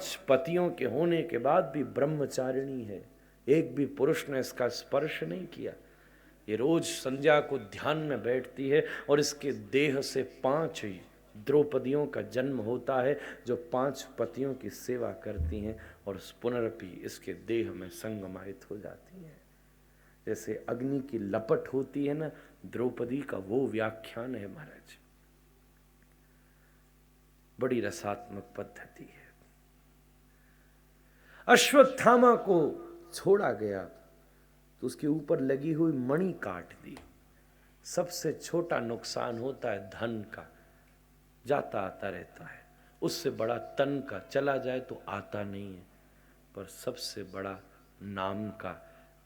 5 पतियों के होने के बाद भी ब्रह्मचारिणी है, एक भी पुरुष ने इसका स्पर्श नहीं किया। ये रोज संध्या को ध्यान में बैठती है और इसके देह से 5 द्रौपदियों का जन्म होता है जो 5 पतियों की सेवा करती हैं और पुनरपि इसके देह में संगमायित हो जाती हैं। जैसे अग्नि की लपट होती है ना, द्रौपदी का वो व्याख्यान है महाराज। बड़ी रसात्मक पद्धति है। अश्वत्थामा को छोड़ा गया तो उसके ऊपर लगी हुई मणि काट दी। सबसे छोटा नुकसान होता है धन का, जाता आता रहता है। उससे बड़ा तन का चला जाए तो आता नहीं है, पर सबसे बड़ा नाम का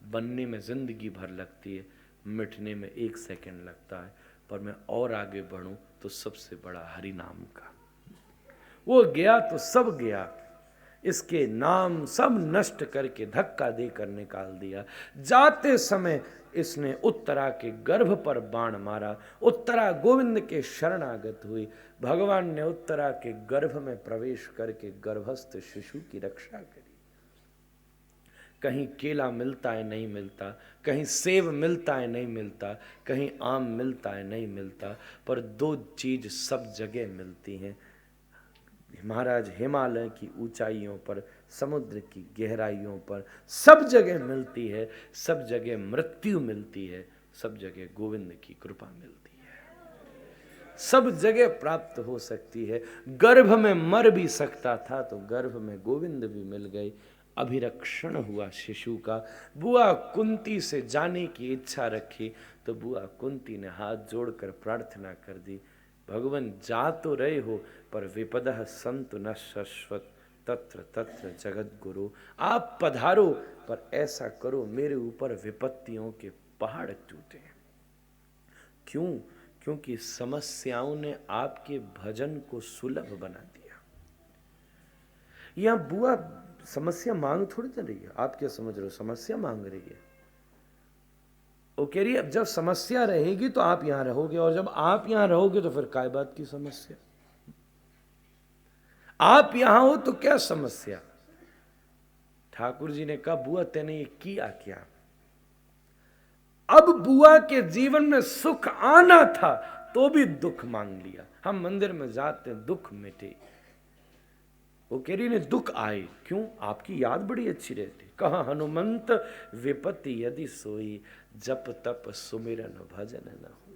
बनने में जिंदगी भर लगती है, मिटने में 1 सेकंड लगता है। पर मैं और आगे बढ़ूं तो सबसे बड़ा हरि नाम का। वो गया तो सब गया, इसके नाम सब नष्ट करके धक्का देकर निकाल दिया। जाते समय इसने उत्तरा के गर्भ पर बाण मारा। उत्तरा गोविंद के शरणागत हुई। भगवान ने उत्तरा के गर्भ में प्रवेश करके गर्भस्थ शिशु की रक्षा करी। कहीं केला मिलता है नहीं मिलता, कहीं सेब मिलता है नहीं मिलता, कहीं आम मिलता है नहीं मिलता, पर 2 चीज सब जगह मिलती हैं महाराज। हिमालय की ऊंचाइयों पर, समुद्र की गहराइयों पर, सब जगह मिलती है। सब जगह मृत्यु मिलती है, सब जगह गोविंद की कृपा मिलती है। सब जगह प्राप्त हो सकती है। गर्भ में मर भी सकता था तो गर्भ में गोविंद भी मिल गई। अभिरक्षण हुआ शिशु का। बुआ कुंती से जाने की इच्छा रखी तो बुआ कुंती ने हाथ जोड़कर प्रार्थना कर दी, भगवान जा तो रहे हो पर विपदः सन्तु न शश्वत तत्र तत्र जगत गुरु। आप पधारो पर ऐसा करो मेरे ऊपर विपत्तियों के पहाड़ टूटे। क्यों? क्योंकि समस्याओं ने आपके भजन को सुलभ बना दिया। यहां बुआ समस्या मांग थोड़ी चल रही है, आप क्या समझ रहे हो समस्या मांग रही है? वो कह रही है अब जब समस्या रहेगी तो आप यहां रहोगे, और जब आप यहां रहोगे तो फिर काय बात की समस्या? आप यहां हो तो क्या समस्या? ठाकुर जी ने कहा बुआ तेने ये किया क्या? अब बुआ के जीवन में सुख आना था तो भी दुख मांग लिया। हम मंदिर में जाते दुख मिटे, वो कह रही ने दुख आए क्यों? आपकी याद बड़ी अच्छी रहती। कहा हनुमंत विपत्ति यदि सोई, जप तप सुमिरन भजन न हो।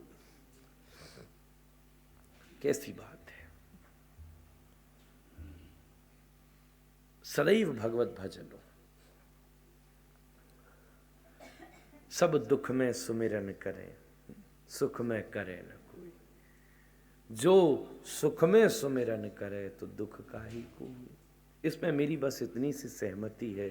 कैसी बात है। सदैव भगवत भजन हो। सब दुख में सुमिरन करे, सुख में करे न कोई। जो सुख में सुमिरन करे तो दुख का ही कोई। इसमें मेरी बस इतनी सी सहमति है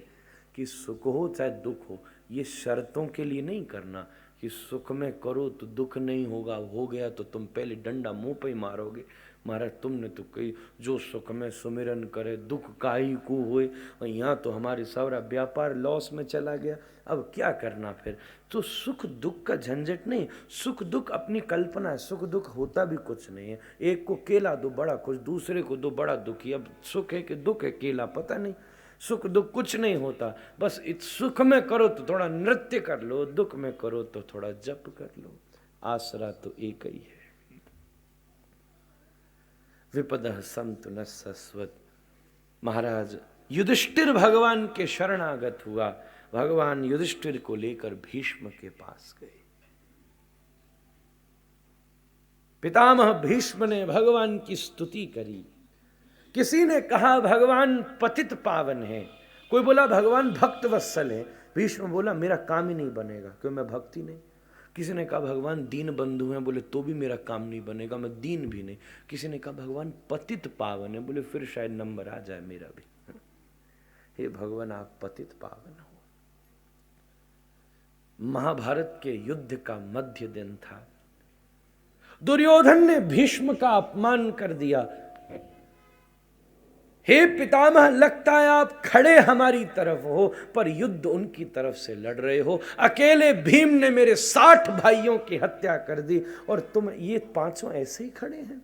कि सुख हो चाहे दुख हो, ये शर्तों के लिए नहीं करना कि सुख में करो तो दुख नहीं होगा, हो गया तो तुम पहले डंडा मुंह पे ही मारोगे। महाराज तुमने तो कही जो सुख में सुमिरन करे दुख काहे को होए, और यहाँ तो हमारे सारा व्यापार लॉस में चला गया, अब क्या करना फिर? तो सुख दुख का झंझट नहीं, सुख दुख अपनी कल्पना है, सुख दुख होता भी कुछ नहीं है। एक को केला दो बड़ा खुश, दूसरे को दो बड़ा दुखी। अब सुख है कि दुख है केला पता नहीं। सुख दुख कुछ नहीं होता, बस सुख में करो तो थोड़ा नृत्य कर लो, दुख में करो तो थोड़ा जप कर लो। आसरा तो एक ही है। विपदः सन्तु न शश्वत। महाराज युधिष्ठिर भगवान के शरणागत हुआ। भगवान युधिष्ठिर को लेकर भीष्म के पास गए। पितामह भीष्म ने भगवान की स्तुति करी। किसी ने कहा भगवान पतित पावन है, कोई बोला भगवान भक्त वत्सल है। भीष्म बोला मेरा काम ही नहीं बनेगा क्योंकि मैं भक्ति नहीं। किसी ने कहा भगवान दीन बंधु हैं, बोले तो भी मेरा काम नहीं बनेगा, मैं दीन भी नहीं। किसी ने कहा भगवान पतित पावन है, बोले फिर शायद नंबर आ जाए मेरा भी। हे भगवान आप पतित पावन हो। महाभारत के युद्ध का मध्य दिन था। दुर्योधन ने भीष्म का अपमान कर दिया। हे पितामह लगता है आप खड़े हमारी तरफ हो पर युद्ध उनकी तरफ से लड़ रहे हो। अकेले भीम ने मेरे 60 भाइयों की हत्या कर दी और तुम ये 500 ऐसे ही खड़े हैं।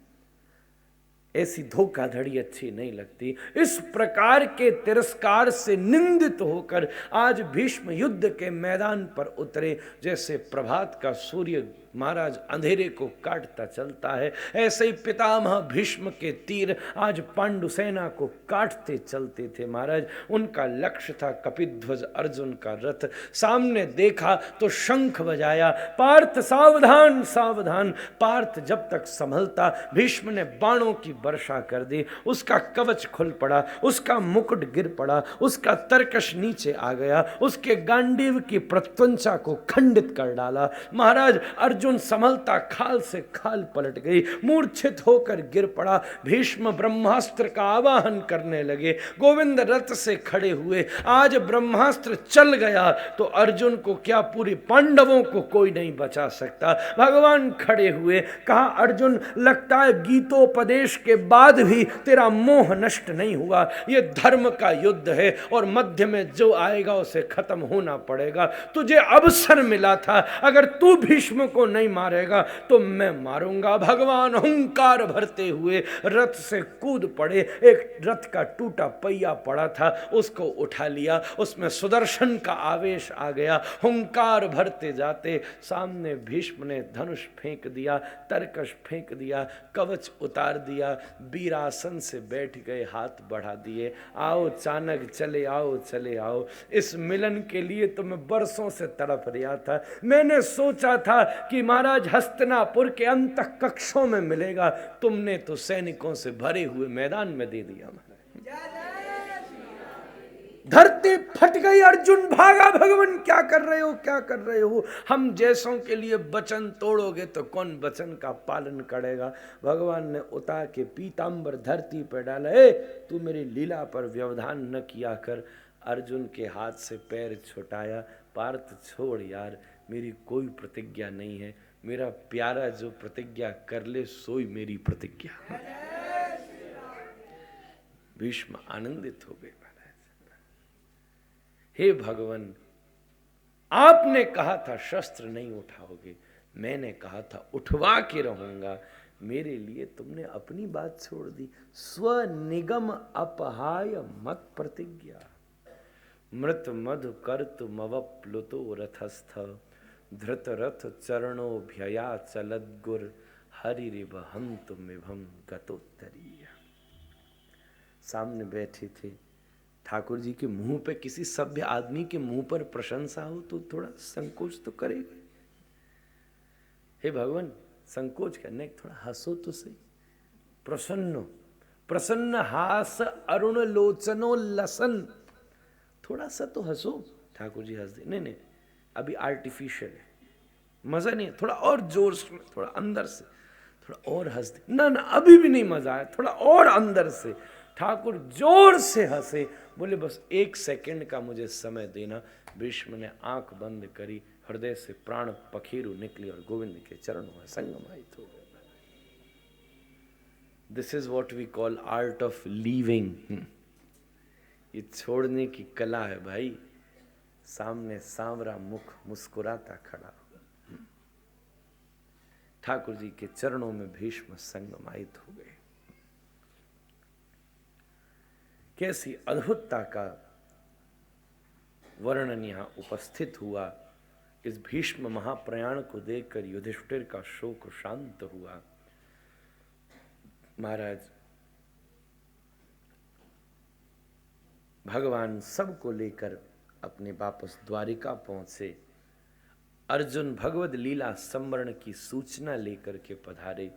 ऐसी धोखाधड़ी अच्छी नहीं लगती। इस प्रकार के तिरस्कार से निंदित होकर आज भीष्म युद्ध के मैदान पर उतरे। जैसे प्रभात का सूर्य महाराज अंधेरे को काटता चलता है, ऐसे ही पितामह भीष्म के तीर आज पांडु सेना को काटते चलते थे महाराज। उनका लक्ष्य था कपिध्वज अर्जुन का रथ। सामने देखा तो शंख बजाया, पार्थ सावधान सावधान। पार्थ जब तक संभलता भीष्म ने बाणों की वर्षा कर दी। उसका कवच खुल पड़ा, उसका मुकुट गिर पड़ा, उसका तरकश नीचे आ गया, उसके गांडीव की प्रत्यंचा को खंडित कर डाला। महाराज अर्जुन संभलता खाल से खाल पलट गई, मूर्छित होकर गिर पड़ा। भीष्म ब्रह्मास्त्र का आवाहन करने लगे। गोविंद रथ से खड़े हुए। आज ब्रह्मास्त्र चल गया तो अर्जुन को क्या, पूरे पांडवों को कोई नहीं बचा सकता। भगवान खड़े हुए, कहा अर्जुन लगता है गीतोपदेश के बाद भी तेरा मोह नष्ट नहीं हुआ। यह धर्म का युद्ध है और मध्य में जो आएगा उसे खत्म होना पड़ेगा। तुझे अवसर मिला था, अगर तू भीष्म को नहीं मारेगा तो मैं मारूंगा। भगवान हुंकार भरते हुए रथ से कूद पड़े। एक रथ का टूटा पहिया पड़ा था, उसको उठा लिया, उसमें सुदर्शन का आवेश आ गया। हुंकार भरते जाते सामने भीष्म ने धनुष फेंक दिया, तरकश फेंक दिया, कवच उतार दिया, वीरासन से बैठ गए, हाथ बढ़ा दिए। आओ चाणक चले आओ, चले आओ। इस मिलन के लिए तो मैं बरसों से तड़प रहा था। मैंने सोचा था कि महाराज हस्तिनापुर के अंत कक्षों में मिलेगा, तुमने तो सैनिकों से भरे हुए मैदान में दे दिया। धरती फट गई, अर्जुन भागा। भगवान क्या कर रहे हो, क्या कर रहे हो? हम जैसों के लिए वचन तोड़ोगे तो कौन वचन का पालन करेगा? भगवान ने उतार के पीतांबर धरती पर डाला। तू मेरी लीला पर व्यवधान न किया कर। अर्जुन के हाथ से पैर छुटाया। पार्थ छोड़ यार, मेरी कोई प्रतिज्ञा नहीं है। मेरा प्यारा जो प्रतिज्ञा कर ले सोई मेरी प्रतिज्ञा। भीष्म आनंदित हो गए। हे भगवान, आपने कहा था शस्त्र नहीं उठाओगे, मैंने कहा था उठवा के रहूंगा। मेरे लिए तुमने अपनी बात छोड़ दी। स्वनिगम अपहाय मत प्रतिज्ञा, मृत मधु कर्तुमवप्लुतो रथस्थ, धृत रथ चरणो भया चलद्गुर, हरिरिव हंतुमिभं गतोत्तरीय। सामने बैठे थे ठाकुर जी के मुंह पे, किसी सभ्य आदमी के मुंह पर प्रशंसा हो तो थोड़ा संकोच तो करेगा। हे भगवान, संकोच करने थोड़ा हंसो तो सही। प्रसन्न प्रसन्न हास अरुण लोचनो लसन, थोड़ा सा तो हंसो। ठाकुर जी हंस दे, नहीं नहीं अभी आर्टिफिशियल है, मजा नहीं है, थोड़ा और जोर से, थोड़ा अंदर से, थोड़ा और हंस दे। ना ना अभी भी नहीं मजा आया, थोड़ा और अंदर से। ठाकुर जोर से हंसे, बोले बस 1 सेकंड का मुझे समय देना। भीष्म ने आंख बंद करी, हृदय से प्राण पखेरु निकली और गोविंद के चरणों में संगमायित हो गए। This is what we call art of living. ये छोड़ने की कला है भाई। सामने सांवरा मुख मुस्कुराता खड़ा। ठाकुर जी के चरणों में भीष्म संगमायित हो गए। कैसी अद्भुतता का वर्णन यहां उपस्थित हुआ। इस भीष्म महाप्रयाण को देखकर युधिष्ठिर का शोक शांत हुआ। महाराज भगवान सबको लेकर अपने वापस द्वारिका पहुंचे। अर्जुन भगवद लीला संवरण की सूचना लेकर के पधारे,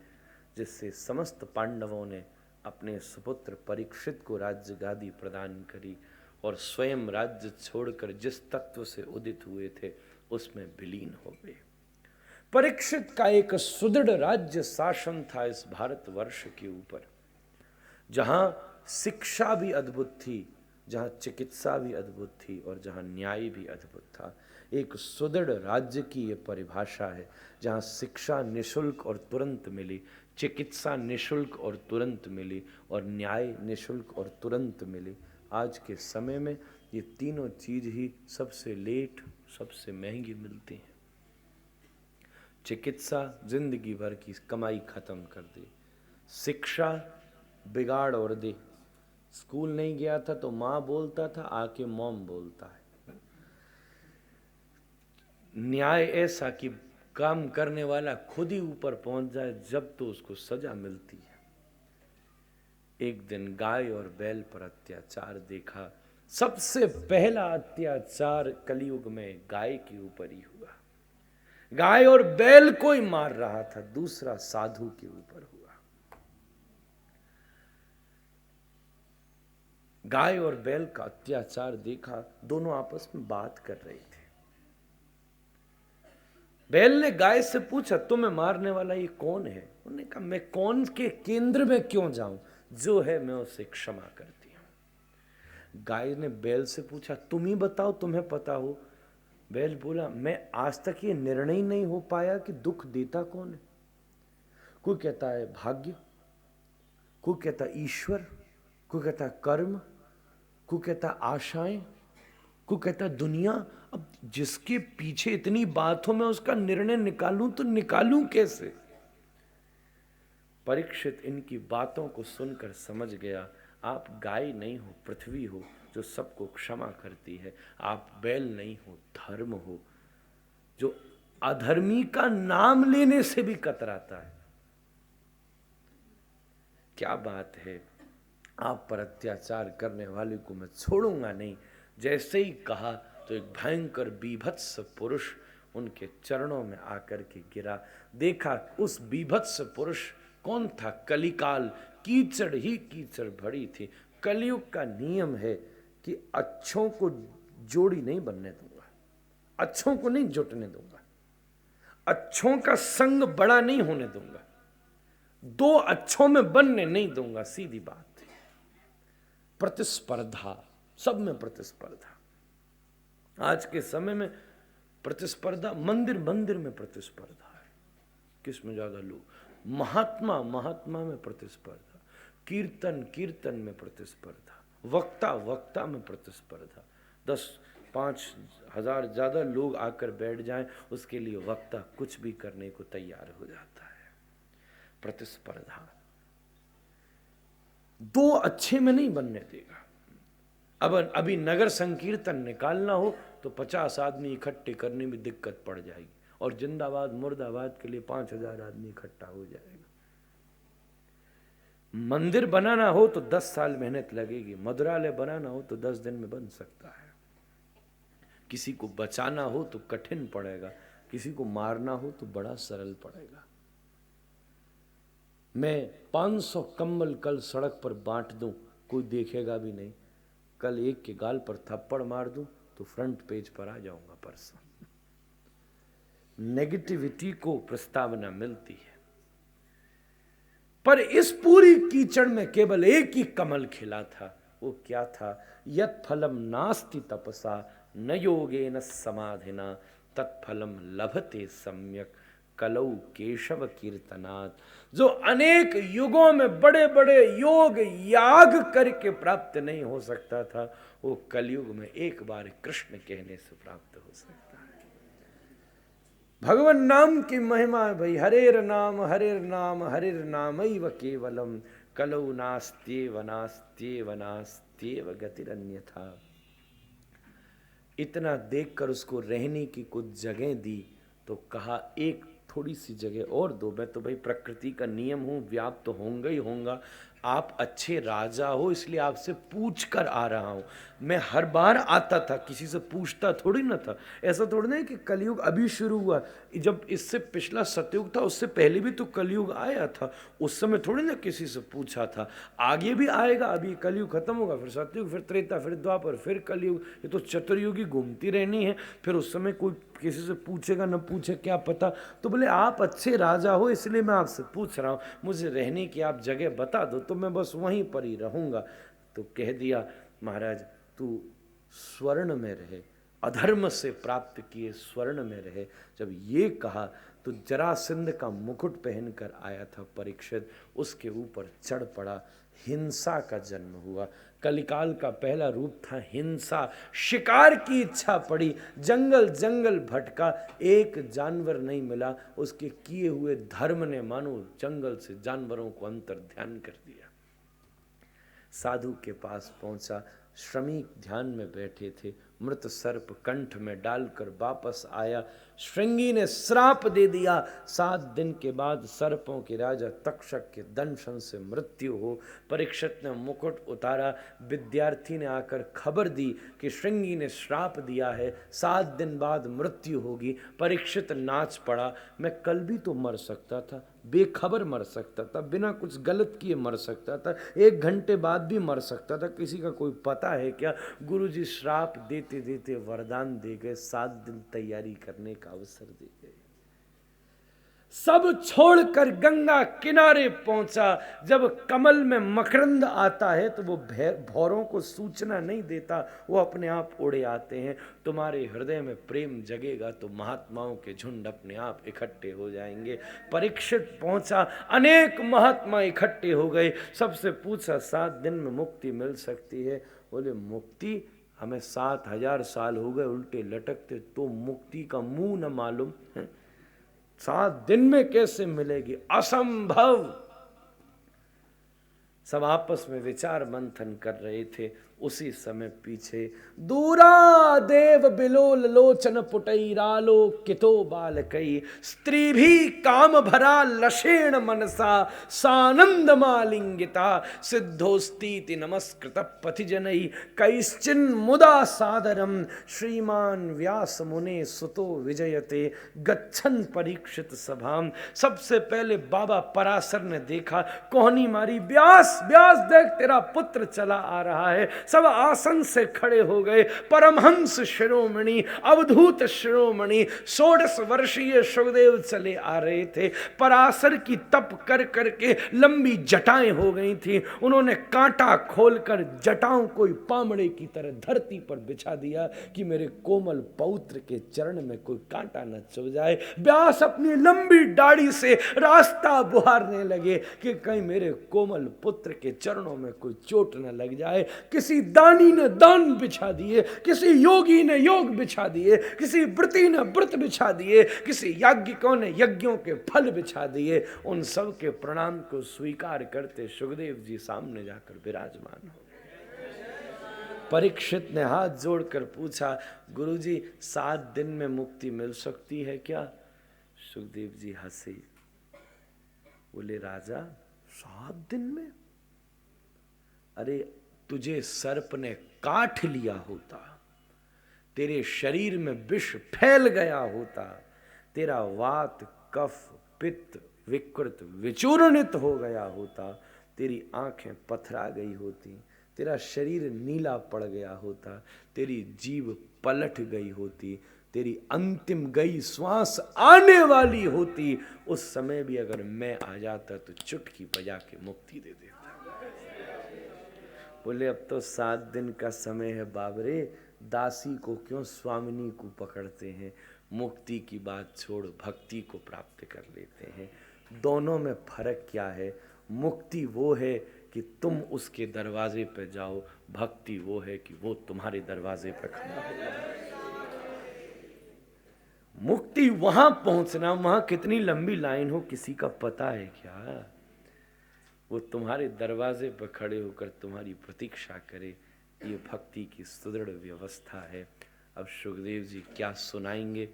जिससे समस्त पांडवों ने अपने सुपुत्र परीक्षित को राज्य गादी प्रदान करी और स्वयं राज्य छोड़कर जिस तत्व से उदित हुए थे उसमें विलीन हो गए। परीक्षित का एक सुदृढ़ राज्य शासन था इस भारतवर्ष के ऊपर, जहां शिक्षा भी अद्भुत थी, जहां चिकित्सा भी अद्भुत थी और जहां न्याय भी अद्भुत था। एक सुदृढ़ राज्य की ये परिभाषा है, जहां शिक्षा निशुल्क और तुरंत मिली, चिकित्सा निशुल्क और तुरंत मिली और न्याय निशुल्क और तुरंत मिली। आज के समय में ये तीनों चीज ही सबसे लेट, सबसे महंगी मिलती हैं। चिकित्सा जिंदगी भर की कमाई खत्म कर दी, शिक्षा बिगाड़ और दे। स्कूल नहीं गया था तो माँ बोलता था, आके मॉम बोलता है। न्याय ऐसा कि काम करने वाला खुद ही ऊपर पहुंच जाए जब तो उसको सजा मिलती है। एक दिन गाय और बैल पर अत्याचार देखा। सबसे पहला अत्याचार कलयुग में गाय के ऊपर ही हुआ। गाय और बैल को ही मार रहा था, दूसरा साधु के ऊपर हुआ। गाय और बैल का अत्याचार देखा, दोनों आपस में बात कर रहे थे। बैल ने गाय से पूछा, तुम्हें मारने वाला ये कौन है? उन्होंने कहा, मैं कौन के केंद्र में क्यों जाऊं, जो है मैं उसे क्षमा करती हूं। गाय ने बैल से पूछा, तुम ही बताओ, तुम्हें पता हो। बैल बोला, मैं आज तक ये निर्णय ही नहीं हो पाया कि दुख देता कौन है। कोई कहता है भाग्य, कोई कहता है ईश्वर, कोई कहता है कर्म, कोई कहता है आशाएं, कोई कहता है दुनिया। अब जिसके पीछे इतनी बात हो, मैं उसका निर्णय निकालूं तो निकालूं कैसे? परीक्षित इनकी बातों को सुनकर समझ गया, आप गाय नहीं हो, पृथ्वी हो जो सबको क्षमा करती है। आप बैल नहीं हो, धर्म हो जो अधर्मी का नाम लेने से भी कतराता है। क्या बात है, आप पर अत्याचार करने वाले को मैं छोड़ूंगा नहीं। जैसे ही कहा तो एक भयंकर बीभत्स पुरुष उनके चरणों में आकर के गिरा। देखा उस बीभत्स पुरुष कौन था? कलिकाल, कीचड़ ही कीचड़ भरी थी। कलयुग का नियम है कि अच्छों को जोड़ी नहीं बनने दूंगा, अच्छों को नहीं जुटने दूंगा, अच्छों का संग बड़ा नहीं होने दूंगा, दो अच्छों में बनने नहीं दूंगा। सीधी बात है। प्रतिस्पर्धा, सब में प्रतिस्पर्धा। आज के समय में प्रतिस्पर्धा, मंदिर मंदिर में प्रतिस्पर्धा है, किसमें ज्यादा लोग, महात्मा महात्मा में प्रतिस्पर्धा, कीर्तन कीर्तन में प्रतिस्पर्धा, वक्ता वक्ता में प्रतिस्पर्धा। 10-5 हजार ज्यादा लोग आकर बैठ जाएं, उसके लिए वक्ता कुछ भी करने को तैयार हो जाता है। प्रतिस्पर्धा दो अच्छे में नहीं बनने देगा। अब अभी नगर संकीर्तन निकालना हो तो 50 आदमी इकट्ठे करने में दिक्कत पड़ जाएगी, और जिंदाबाद मुर्दाबाद के लिए 5000 आदमी इकट्ठा हो जाएगा। मंदिर बनाना हो तो 10 साल मेहनत लगेगी, मधुरालय बनाना हो तो 10 दिन में बन सकता है। किसी को बचाना हो तो कठिन पड़ेगा, किसी को मारना हो तो बड़ा सरल पड़ेगा। मैं 500 कंबल कल सड़क पर बांट दूं, कोई देखेगा भी नहीं। कल एक के गाल पर थप्पड़ मार दूं तो फ्रंट पेज पर आ जाऊंगा परसों। नेगेटिविटी को प्रस्तावना मिलती है। पर इस पूरी कीचड़ में केवल एक ही कमल खिला था। वो क्या था? यत् फलम नास्ति तपसा न योगेन समाधिना तत्फलम लभते सम्यक कलौ केशव कीर्तनात्। जो अनेक युगों में बड़े बड़े योग याग करके प्राप्त नहीं हो सकता था, वो कलयुग में एक बार कृष्ण कहने से प्राप्त हो सकता है। भगवान नाम की महिमा है भाई। हरेर नाम हरेर नामैव केवलम कलौ नास्त्येव नास्त्येव नास्त्येव गतिरन्यथा। इतना देखकर उसको रहने की कुछ जगह दी तो कहा एक थोड़ी सी जगह और दो। मैं तो भाई प्रकृति का नियम हूं, व्याप्त तो होंगे ही होगा। आप अच्छे राजा हो इसलिए आपसे पूछ कर आ रहा हूं। मैं हर बार आता था, किसी से पूछता थोड़ी ना था। ऐसा थोड़ी ना कि कलयुग अभी शुरू हुआ, जब इससे पिछला सतयुग था उससे पहले भी तो कलयुग आया था। उस समय थोड़ी ना किसी से पूछा था। आगे भी आएगा, अभी कलयुग खत्म होगा, फिर सतयुग, फिर त्रेता, फिर द्वापर, फिर कलयुग। ये तो चतुर्युगी घूमती रहनी है। फिर उस समय कोई किसी से पूछेगा न पूछे क्या पता। तो बोले आप अच्छे राजा हो इसलिए मैं आपसे पूछ रहा हूँ, मुझे रहने की आप जगह बता दो तो मैं बस वहीं पर ही रहूँगा। तो कह दिया, महाराज तू स्वर्ण में रहे, अधर्म से प्राप्त किए स्वर्ण में रहे। जब ये कहा तो जरासंध का मुकुट पहनकर आया था परीक्षित, उसके ऊपर चढ़ पड़ा। हिंसा का जन्म हुआ। कलिकाल का पहला रूप था हिंसा। शिकार की इच्छा पड़ी, जंगल जंगल भटका, एक जानवर नहीं मिला। उसके किए हुए धर्म ने मानो जंगल से जानवरों को अंतर ध्यान कर दिया। साधु के पास पहुंचा, श्रमिक ध्यान में बैठे थे, मृत सर्प कंठ में डालकर वापस आया। श्रृंगी ने श्राप दे दिया, 7 दिन के बाद सर्पों के राजा तक्षक के दंशन से मृत्यु हो। परीक्षित ने मुकुट उतारा, विद्यार्थी ने आकर खबर दी कि श्रृंगी ने श्राप दिया है, 7 दिन बाद मृत्यु होगी। परीक्षित नाच पड़ा, मैं कल भी तो मर सकता था, बेखबर मर सकता था, बिना कुछ गलत किए मर सकता था, 1 घंटे बाद भी मर सकता था, किसी का कोई पता है क्या? गुरुजी श्राप देते देते वरदान दे गए, 7 दिन तैयारी करने का अवसर दे गए। सब छोड़कर गंगा किनारे पहुंचा। जब कमल में मकरंद आता है तो वो भौरों को सूचना नहीं देता, वो अपने आप उड़े आते हैं। तुम्हारे हृदय में प्रेम जगेगा तो महात्माओं के झुंड अपने आप इकट्ठे हो जाएंगे। परीक्षित पहुंचा, अनेक महात्मा इकट्ठे हो गए। सबसे पूछा 7 दिन में मुक्ति मिल सकती है? बोले मुक्ति हमें 7000 साल हो गए उल्टे लटकते, तो मुक्ति का मुंह न मालूम है, 7 दिन में कैसे मिलेगी? असंभव। सब आपस में विचार मंथन कर रहे थे। उसी समय पीछे दूरा देव बिलोल लोचन पुटई रालो कितो बालकई, स्त्री भी काम भरा लशेण मनसा सानंद मालिंगिता, सिद्धोस्तीति नमस्कृत पथि जनई कैश्चिन मुदा सादरम, श्रीमान व्यास मुने सुतो विजयते गच्छन परीक्षित सभाम। सबसे पहले बाबा पराशर ने देखा, कोहनी मारी, व्यास व्यास देख तेरा पुत्र चला आ रहा है। सब आसन से खड़े हो गए। परमहंस शिरोमणि, अवधूत शिरोमणि 16 वर्षीय सुखदेव चले आ रहे थे। पराशर की तप कर करके लंबी जटाएं हो गई थी। उन्होंने कांटा खोलकर जटाओं को पामड़े की तरह धरती पर बिछा दिया कि मेरे कोमल पौत्र के चरण में कोई कांटा न चुभ जाए। व्यास अपनी लंबी दाढ़ी से रास्ता बुहारने लगे कि कहीं मेरे कोमल पुत्र के चरणों में कोई चोट न लग जाए। किसी दानी ने दान बिछा दिए, किसी योगी ने योग बिछा दिए, किसी व्रती ने व्रत बिछा दिए, किसी याज्ञिकों ने यज्ञों के फल बिछा दिए। उन सब के प्रणाम को स्वीकार करते सुखदेव जी सामने जाकर विराजमान हो। परीक्षित ने हाथ जोड़कर पूछा, गुरुजी 7 दिन में मुक्ति मिल सकती है क्या? सुखदेव जी हंसे, बोले राजा 7 दिन में? अरे तुझे सर्प ने काट लिया होता, तेरे शरीर में विष फैल गया होता, तेरा वात कफ पित्त विकृत विचूर्णित हो गया होता, तेरी आंखें पथरा गई होती, तेरा शरीर नीला पड़ गया होता, तेरी जीभ पलट गई होती, तेरी अंतिम गई श्वास आने वाली होती। उस समय भी अगर मैं आ जाता तो चुटकी बजा के मुक्ति दे देता। बोले अब तो 7 दिन का समय है बाबरे, दासी को क्यों स्वामिनी को पकड़ते हैं? मुक्ति की बात छोड़ भक्ति को प्राप्त कर लेते हैं। दोनों में फर्क क्या है? मुक्ति वो है कि तुम उसके दरवाजे पर जाओ, भक्ति वो है कि वो तुम्हारे दरवाजे पर खड़ा हो। मुक्ति वहां पहुंचना, वहां कितनी लंबी लाइन हो किसी का पता है क्या? वो तुम्हारे दरवाजे पर खड़े होकर तुम्हारी प्रतीक्षा करे, ये भक्ति की सुदृढ़ व्यवस्था है। अब सुखदेव जी क्या सुनाएंगे?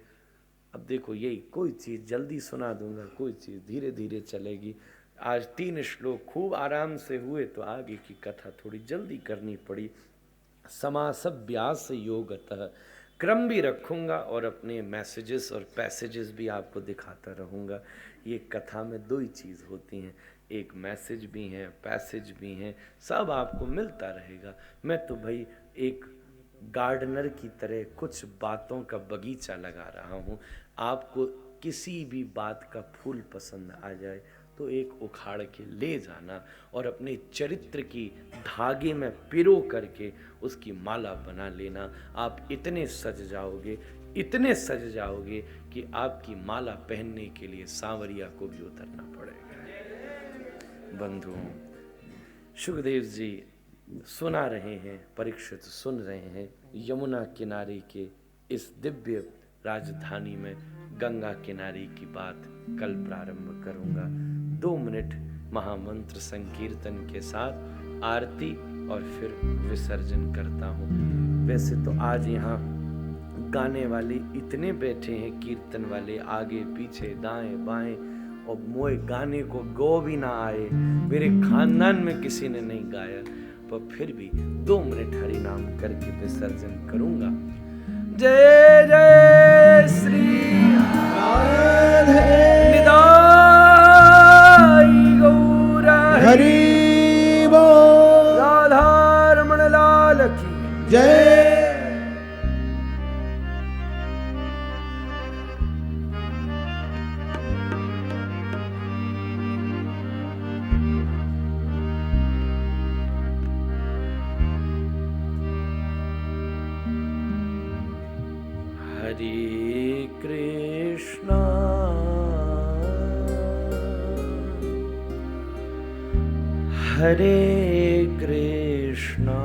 अब देखो यही, कोई चीज़ जल्दी सुना दूंगा, कोई चीज़ धीरे धीरे चलेगी। आज 3 श्लोक खूब आराम से हुए तो आगे की कथा थोड़ी जल्दी करनी पड़ी। समासभ्यास योगतः क्रम भी रखूंगा और अपने मैसेजेस और पैसेजेस भी आपको दिखाता रहूंगा। ये कथा में 2 ही चीज़ होती हैं, एक मैसेज भी है, पैसेज भी हैं, सब आपको मिलता रहेगा। मैं तो भाई एक गार्डनर की तरह कुछ बातों का बगीचा लगा रहा हूँ। आपको किसी भी बात का फूल पसंद आ जाए तो एक उखाड़ के ले जाना और अपने चरित्र की धागे में पिरो करके उसकी माला बना लेना। आप इतने सज जाओगे, इतने सज जाओगे कि आपकी माला पहनने के लिए सांवरिया को भी उतरना पड़ेगा। बंधुओं, सुखदेव जी सुना रहे हैं, परीक्षित सुन रहे हैं। यमुना किनारे के इस दिव्य राजधानी में गंगा किनारे की बात कल प्रारंभ करूंगा। 2 मिनट महामंत्र संकीर्तन के साथ आरती और फिर विसर्जन करता हूँ। वैसे तो आज यहाँ गाने वाले इतने बैठे हैं, कीर्तन वाले आगे पीछे दाएं बाएं, और मोए गाने को गो भी ना आए, मेरे खानदान में किसी ने नहीं गाया, पर फिर भी 2 मिनट हरि नाम करके विसर्जन करूंगा। जय जय श्री राधे निदाई गौर हरि बोल। राधा रमण लाल की जय। हरे कृष्णा हरे कृष्णा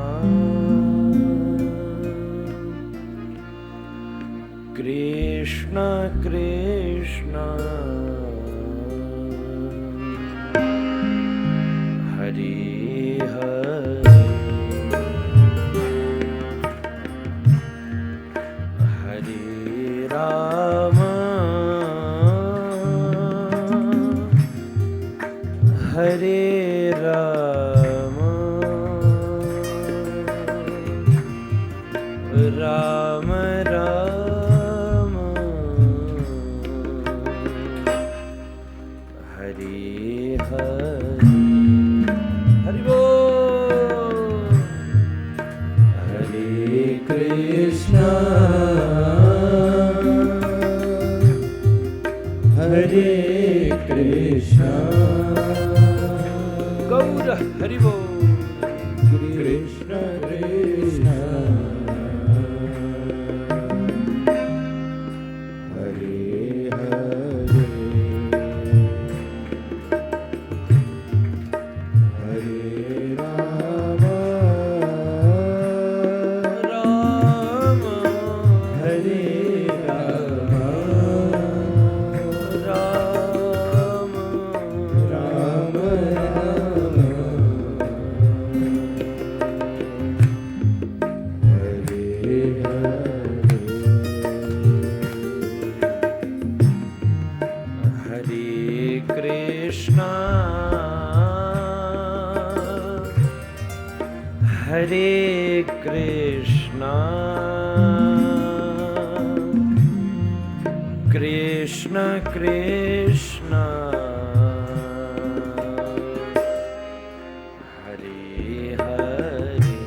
कृष्णा कृष्णा हरे हरे हरे राम हरे राम राम राम हरे हरे हरि बोल। हरे कृष्णा हरे कृष्णा गौर हरि बोल। कृष्ण कृष्ण हरे हरे हरे राम राम हरे राम राम राम राम हरे हरे कृष्णा हरे कृष्णा कृष्ण कृष्ण हरे हरे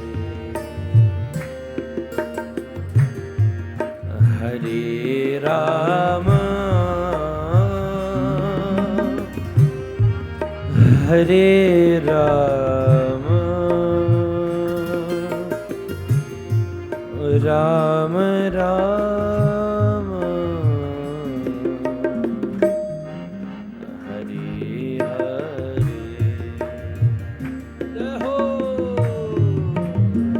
हरे राम हरे राम राम राम हरे हरे जय हो।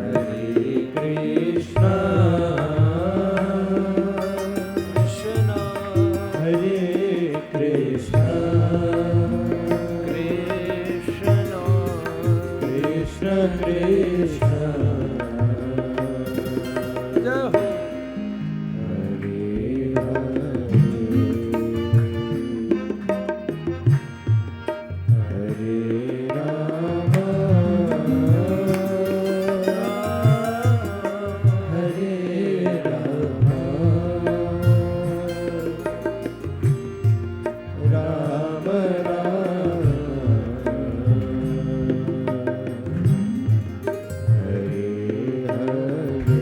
हरे कृष्णा कृष्ण हरे कृष्णा कृष्ण कृष्ण कृष्ण जय हो। हरे हरे हरे राम हरे राम राम राम हरे हरे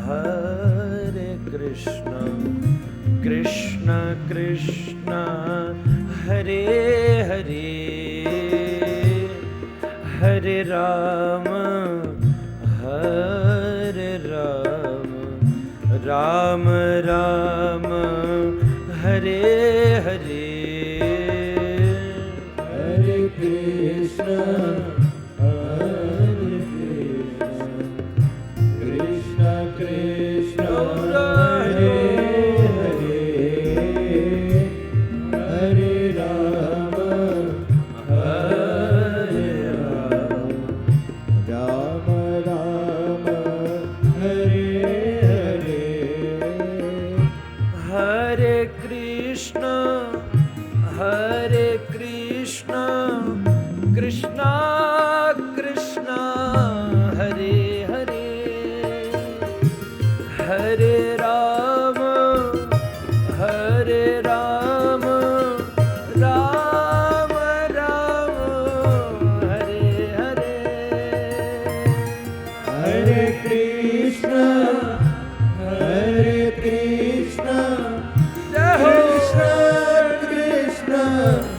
हरे कृष्ण कृष्ण कृष्ण हरे हरे हरे राम राम राम हरे हरे हरे कृष्ण कृष्ण कृष्ण हरे हरे हरे राम राम राम हरे हरे हरे कृष्ण कृष्ण कृष्ण हरे हरे हरे राम राम राम हरे हरे हरे कृष्ण जय हो कृष्ण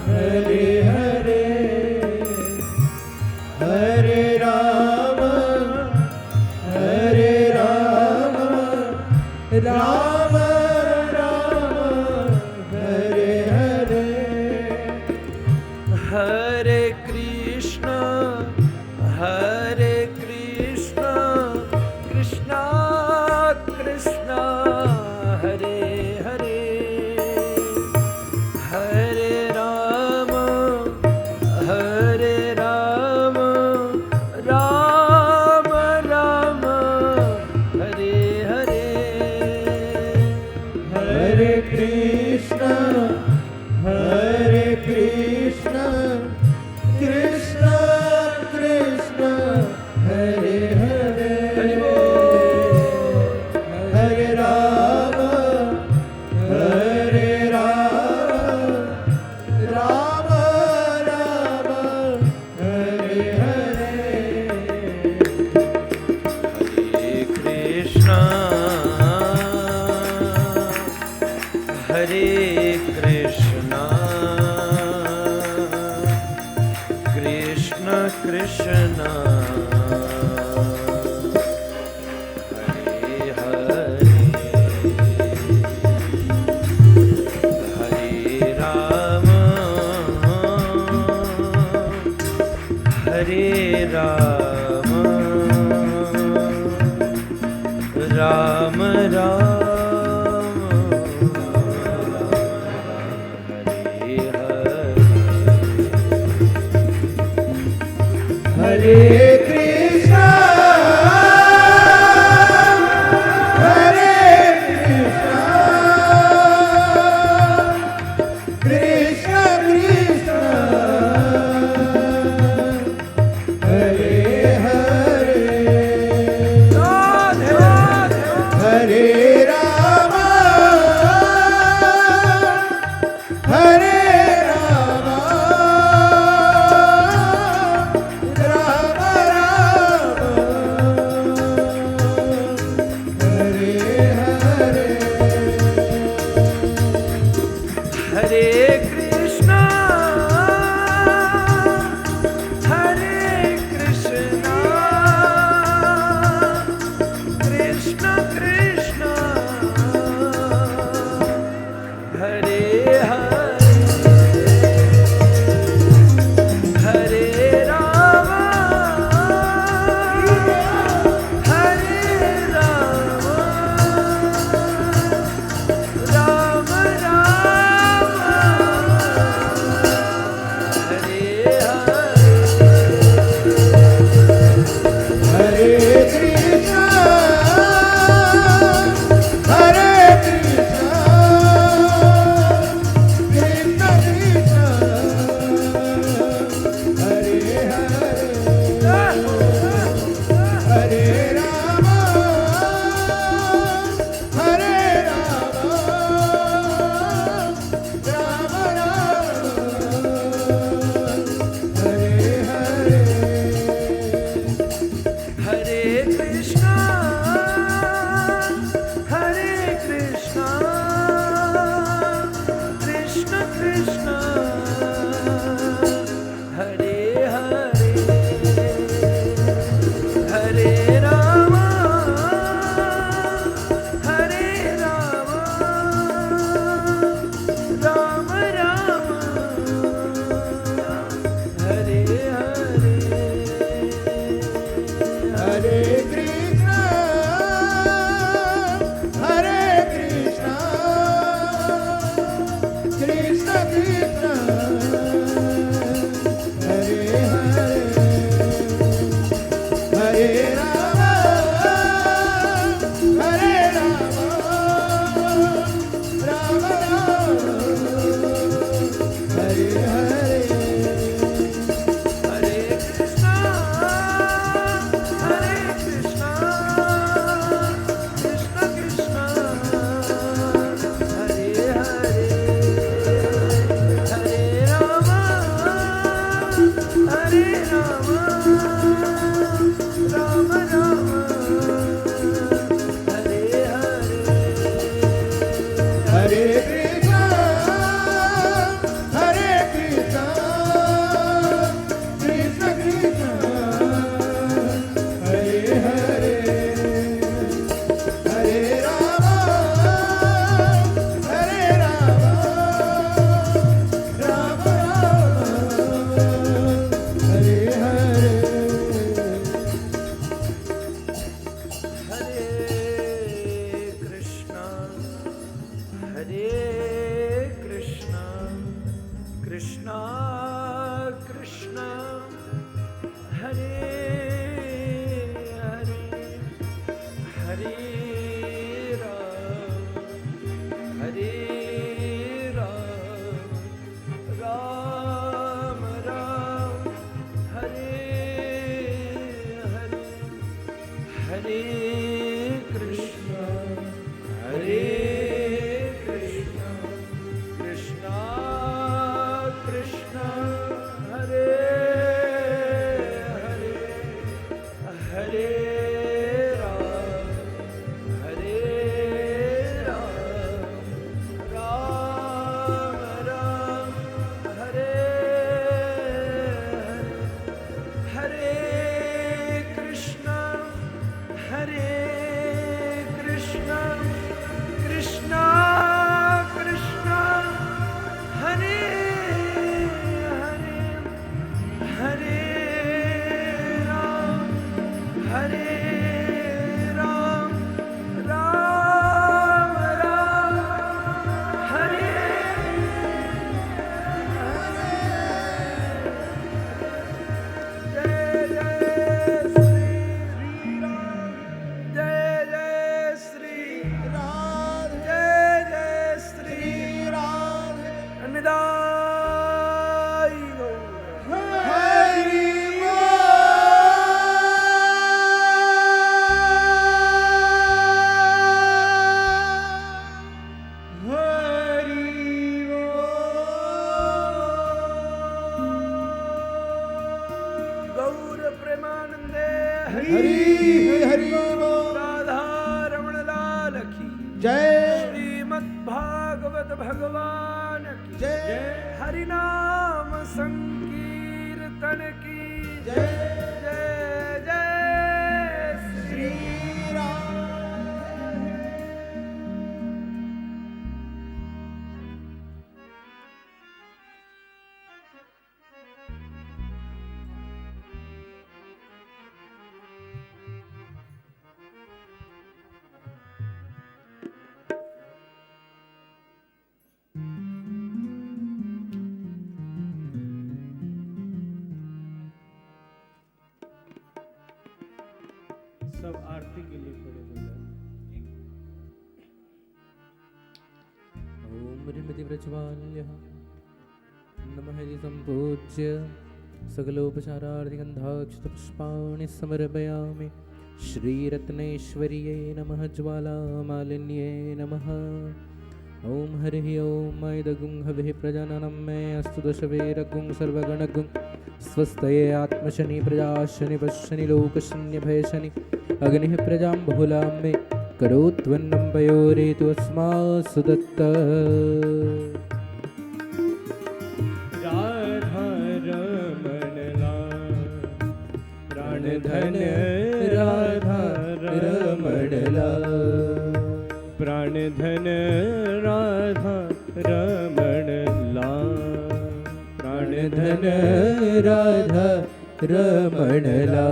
हरे हरे हरे राम राम हरे हरे हरे कृष्ण कृष्ण कृष्ण हरे हरे हरे राम राम राम हरे हरे हरे कृष्ण कृष्ण कृष्ण हरे हरे हरि बोल। हरे राम राम राम हरे हरे हरे कृष्ण कृष्ण कृष्ण हरे हरे हरे राम राम राम हरे हरे हरे कृष्ण कृष्ण कृष्ण हरे हरे राधे राधे हरे राम हरे राम राम राम हरे हरे हरे कृष्ण कृष्ण कृष्ण हरे हरे हरे राम राम राम हरे हरे कृष्ण भगवान की जय। हरि नाम संकीर्तन की जय। जय जय श्री राम। सब आरती के लिए खड़े हो जाए। ओम ह्रीमति व्रजवाल्यः नमः हरि संपूज्य सकलोपचारार्थिगन्धाक्षतपुष्पाणि समर्पयामि। श्रीरत्नेश्वर्यै नमः। ज्वालामालिन्ये नमः। ओम हरिः ओम ऐदगुं हविः प्रजननं मे अस्तु दशवेरगुं सर्वगणगुं स्वस्तये आत्मशनि प्रजाशनि पश्यनि लोकशन्य भयशनि अग्निः प्रजां बहुलां मे करोत्वन्नं पयोरेतु अस्मासु दत्त। राधा रमणला प्राणधन राधा रमणला प्राणधन राधा रमणला प्राणधन राधा रमणला।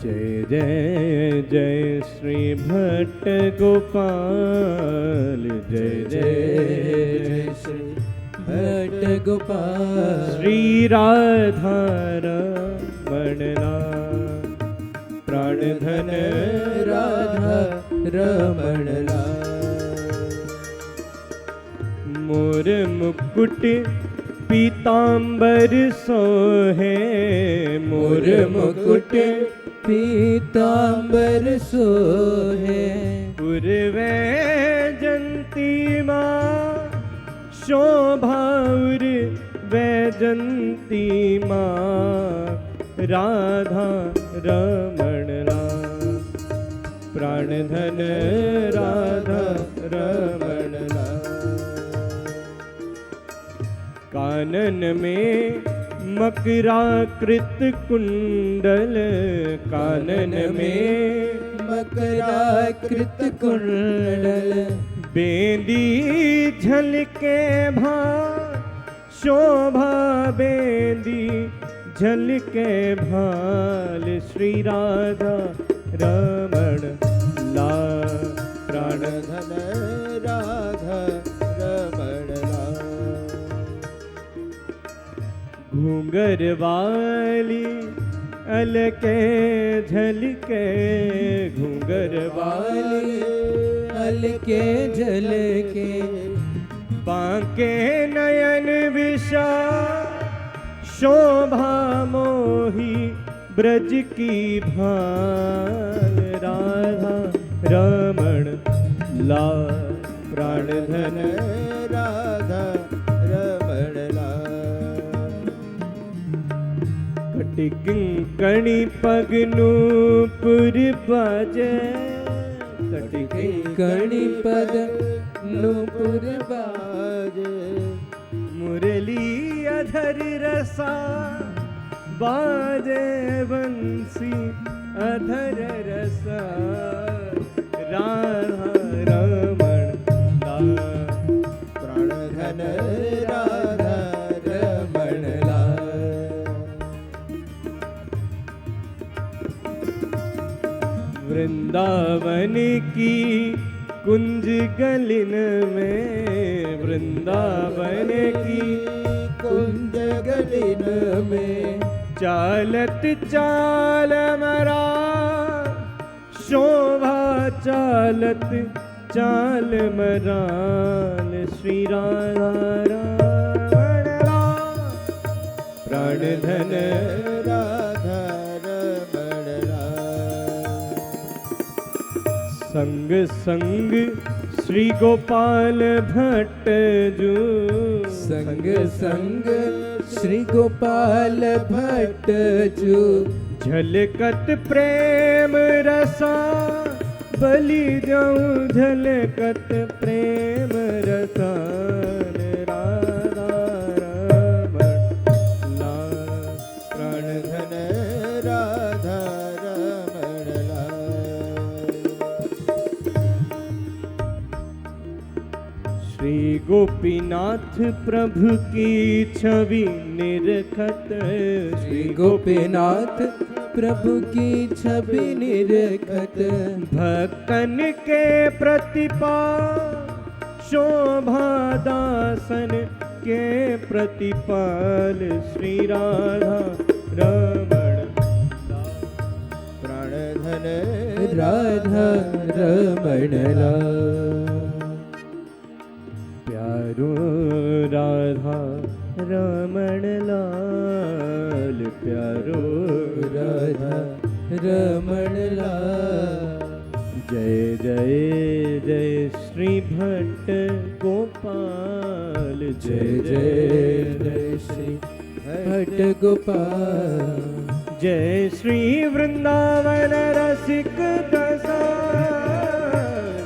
जय जय जय श्री भट्ट गोपाल। जय जय जय श्री भट्ट गोपाल। श्री राधा रमणला प्राणधन राधा रमणला। मोर मुकुट पीतांबर सोहे। मोर मुकुट पीतांबर सोहे। उर्वे जंती माँ शोभा वैजंती माँ राधा रमणला प्राणधन राधा रमणला। कानन में मकराकृत कुंडल। कानन में मकराकृत कुंडल। बेंदी झलके भा शोभा बेंदी झलके भाल श्री राधा रमण लाल। प्राण धन राधा रमण लाल। घूंगर वाली अलके झलके घूंगर वाली अलके झलके बांके नयन विशा शोभा मोही ब्रज की भाल। राधा रमण लाल। प्राण धन राधा रमण लाल। कटिकिंकणी पगनु पुर बाजे कणि पद नूपुर बाजे। मुरली अधर रसा बाजे बंसी अधर रसा। राधा रमण लाल। प्राण धन राधा रमण लाल। वृंदावन की कुंज गलिन में वृंदावन की कुंज गलिन में चालत चाल मरा शोभा चालत चाल मराल श्री राधा रमण लाल। प्राण धन राधा रमण लाल। संग संग श्री गोपाल भट्ट जू संग संग श्री गोपाल भट्ट जू। झलकत प्रेम रसा बलि जाऊं झलकत प्रेम रसा। राधा रमण लाल। प्राण धन राधा रमण लाल। श्री गोपीनाथ प्रभु की छवि निरखत श्री गोपीनाथ प्रभु की छवि निरखत। भक्तन के प्रतिपा शोभा दासन के प्रतिपाल श्री राधा रमण लाल। प्राण धन राधा रमण लाल। प्यारो राधा रमण लाल। प्यारो राधा रमण लाल। जय जय जय श्री भट्ट गोपाल। जय जय जय श्री भट्ट गोपाल। जय श्री वृंदावन रसिक दशा।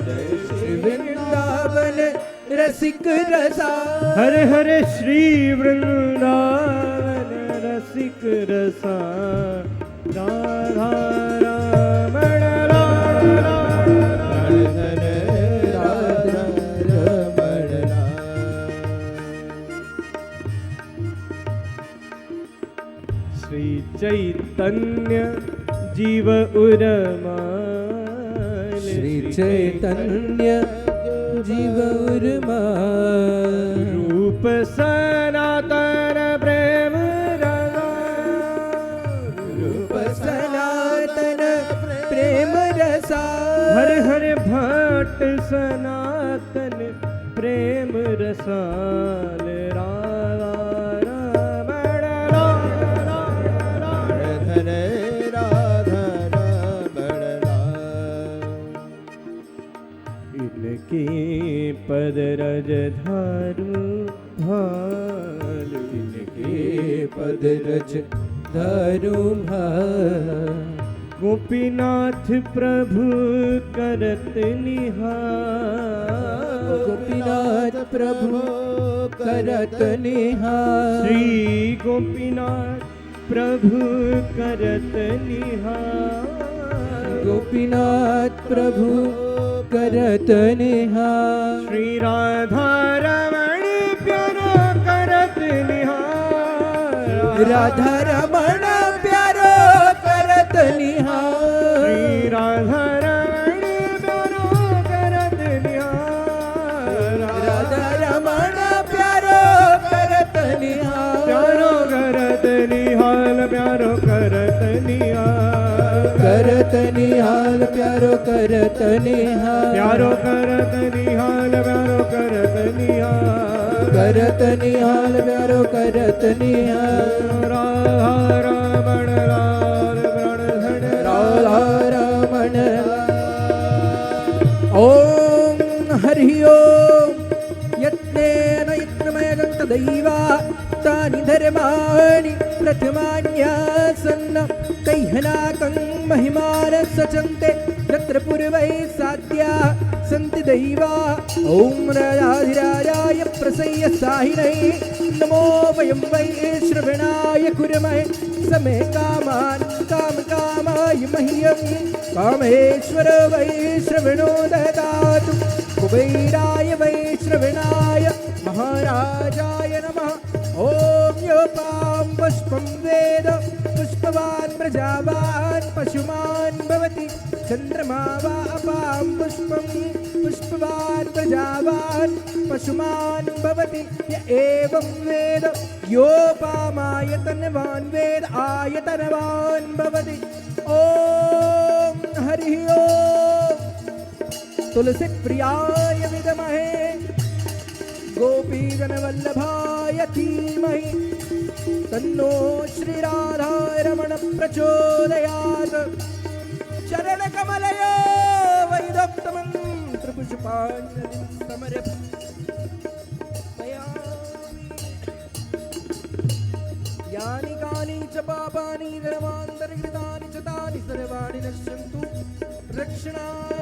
जय श्री वृंदावन रसिक रसा। हरे हरे श्री वृंदावन रसिक रसा। राधा रमण लाल। धन राधा रमण लाल। श्री चैतन्य जीव उरमा। श्री चैतन्य जीव उरमा। रूप सनातन प्रेम रसा। रूप सनातन प्रेम रसा। हरे हरे भट्ट सनातन प्रेम रसाल। राधा रमण लाल। धन राधा रमण लाल। इनकी पद रज धारू भाल। इनके पद रज धारू भाल। गोपीनाथ प्रभु करत निहार। गोपीनाथ प्रभु करत निहार। श्री गोपीनाथ प्रभु करत निहार। गोपीनाथ प्रभु करत निहार। श्री राधा रमण प्यारा करत निहार। राधा रमण निहाल प्यारो करत निहाल प्यारो करत निहाल प्यारो करत निहाल करत निहाल प्यारो करत निहाल राधा रमण लाल प्रणधन राधा रमण ओम हरि ओम यत्नेन यत्नमयं तदैवा तानि धर्माणि प्रथमान्यासन्न कैहनाकं महिमान सचन्ते यत्र पूर्वैः साध्या सन्ति दैवा ॐ राजाधिराजाय प्रसय्य साहिनै नमो वयं वै श्रवणाय कुर्महे समे कामान् कामकामाय मह्यं कामेश्वर वै श्रवणो ददातु कुबेराय वै श्रवणाय महाराजाय नमः ॐ योपां पुष्पं वेद पुष्पवान् प्रजावान् पशुमान् भवति चन्द्रमा वा अपां पुष्पं पुष्पवान् प्रजावान् पशुमान् भवति य एवं वेद योपामायतनवान् वेद आयतनवान् भवति ॐ हरि ओम् तुलसी प्रियाय विद्महे गोपीजनवल्लभाय धीमहि तन्नो श्रीराधारमण प्रचोदयात् चरणकमलयो वैदत्तमन्त्रपुष्पाञ्जलिं समर्पयामि यानि कानि च पापानि धर्मान्तरकृतानि च तानि सर्वाणि नश्यन्तु रक्षणाय